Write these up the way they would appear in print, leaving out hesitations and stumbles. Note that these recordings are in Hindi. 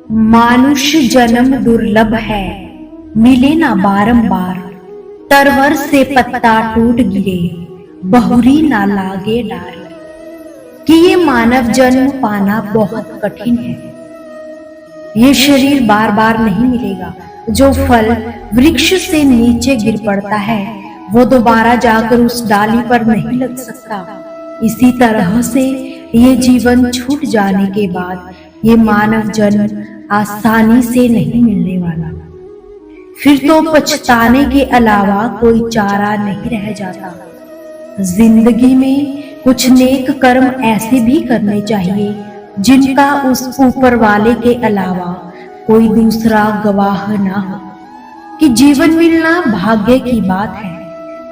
मानुष्य जन्म दुर्लभ है, मिले ना बारंबार। तरवर से पत्ता टूट गिरे, बहुरी ना लागे डार। कि ये मानव जन्म पाना बहुत कठिन है। ये शरीर बार बार नहीं मिलेगा। जो फल वृक्ष से नीचे गिर पड़ता है वो दोबारा जाकर उस डाली पर नहीं लग सकता। इसी तरह से ये जीवन छूट जाने के बाद ये मानव जन्म आसानी से नहीं मिलने वाला। फिर तो पछताने के अलावा कोई चारा नहीं रह जाता। जिंदगी में कुछ नेक कर्म ऐसे भी करने चाहिए जिनका उस ऊपर वाले के अलावा कोई दूसरा गवाह ना हो। कि जीवन मिलना भाग्य की बात है,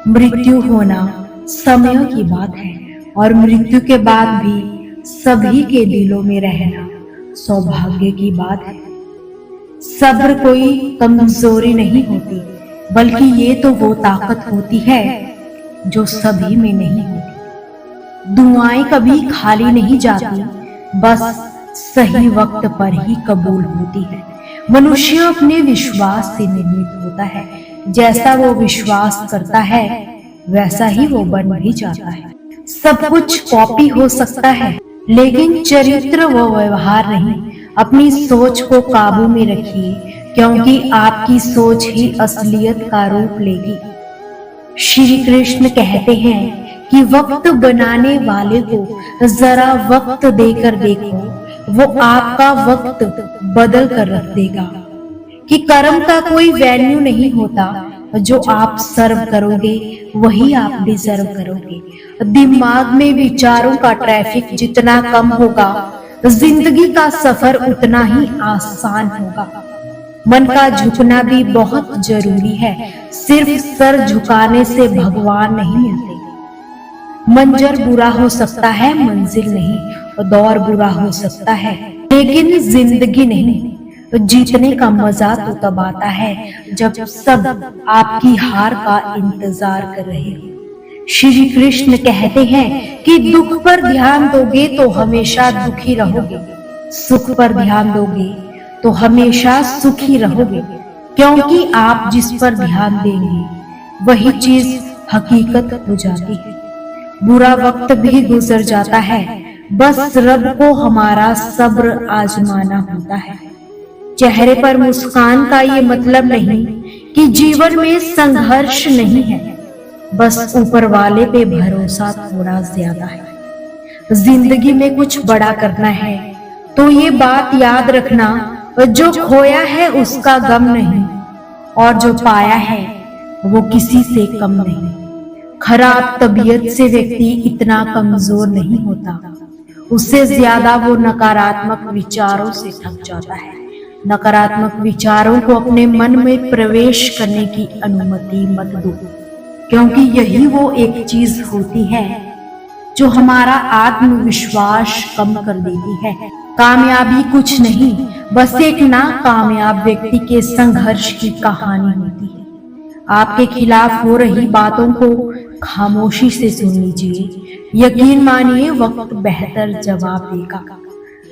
मृत्यु होना समय की बात है, और मृत्यु के बाद भी सभी के दिलों में रहना सौभाग्य की बात है। सब्र कोई कमजोरी नहीं होती, बल्कि ये तो वो ताकत होती है जो सभी में नहीं होती। दुआएं कभी खाली नहीं जाती, बस सही वक्त पर ही कबूल होती है। मनुष्य अपने विश्वास से निर्मित होता है। जैसा वो विश्वास करता है वैसा ही वो बन भी जाता है। सब कुछ कॉपी हो सकता है, लेकिन चरित्र व व्यवहार नहीं। अपनी सोच को काबू में रखिए, क्योंकि आपकी सोच ही असलियत का रूप लेगी। श्री कृष्ण कहते हैं कि वक्त बनाने वाले को जरा वक्त देकर देखो, वो आपका वक्त बदल कर रख देगा। कि कर्म का कोई वैल्यू नहीं होता, जो आप सर्व करोगे वही आप डिजर्व करोगे। दिमाग में विचारों का ट्रैफिक जितना कम होगा, जिंदगी का सफर उतना ही आसान होगा। मन का झुकना भी बहुत जरूरी है। सिर्फ सर झुकाने से भगवान नहीं मिलते। मंजर बुरा हो सकता है, मंजिल नहीं। दौर बुरा हो सकता है, लेकिन जिंदगी नहीं। जीतने का मजा तो तब आता है जब सब आपकी हार का इंतजार कर रहे हो। श्री कृष्ण कहते हैं कि दुख पर ध्यान दोगे तो हमेशा दुखी रहोगे, सुख पर ध्यान दोगे तो हमेशा सुखी रहोगे। क्योंकि आप जिस पर ध्यान देंगे वही चीज हकीकत हो जाती है। बुरा वक्त भी गुजर जाता है, बस रब को हमारा सब्र आजमाना होता है। चेहरे पर मुस्कान का ये मतलब नहीं कि जीवन में संघर्ष नहीं है, बस ऊपर वाले पे भरोसा थोड़ा ज्यादा है। जिंदगी में कुछ बड़ा करना है तो ये बात याद रखना, जो खोया है उसका गम नहीं, और जो पाया है वो किसी से कम नहीं। खराब तबीयत से व्यक्ति इतना कमजोर नहीं होता, उससे ज्यादा वो नकारात्मक विचारों से थक जाता है। नकारात्मक विचारों को अपने मन में प्रवेश करने की अनुमति मत दो, क्योंकि यही वो एक चीज होती है जो हमारा आत्मविश्वास कम कर देती है। कामयाबी कुछ नहीं, बस एक नाकामयाब व्यक्ति के संघर्ष की कहानी होती है। आपके खिलाफ हो रही बातों को खामोशी से सुन लीजिए। यकीन मानिए वक्त बेहतर जवाब देगा।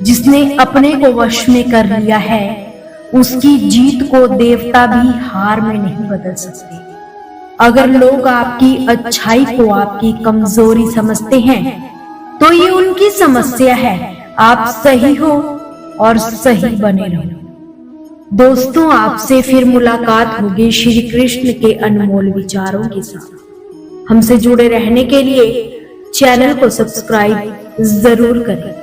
जिसने अपने को वश में कर लिया है उसकी जीत को देवता भी हार में नहीं बदल सकते। अगर लोग आपकी अच्छाई को आपकी कमजोरी समझते हैं तो ये उनकी समस्या है। आप सही हो और सही बने रहो। दोस्तों, आपसे फिर मुलाकात होगी श्री कृष्ण के अनमोल विचारों के साथ। हमसे जुड़े रहने के लिए चैनल को सब्सक्राइब जरूर करें।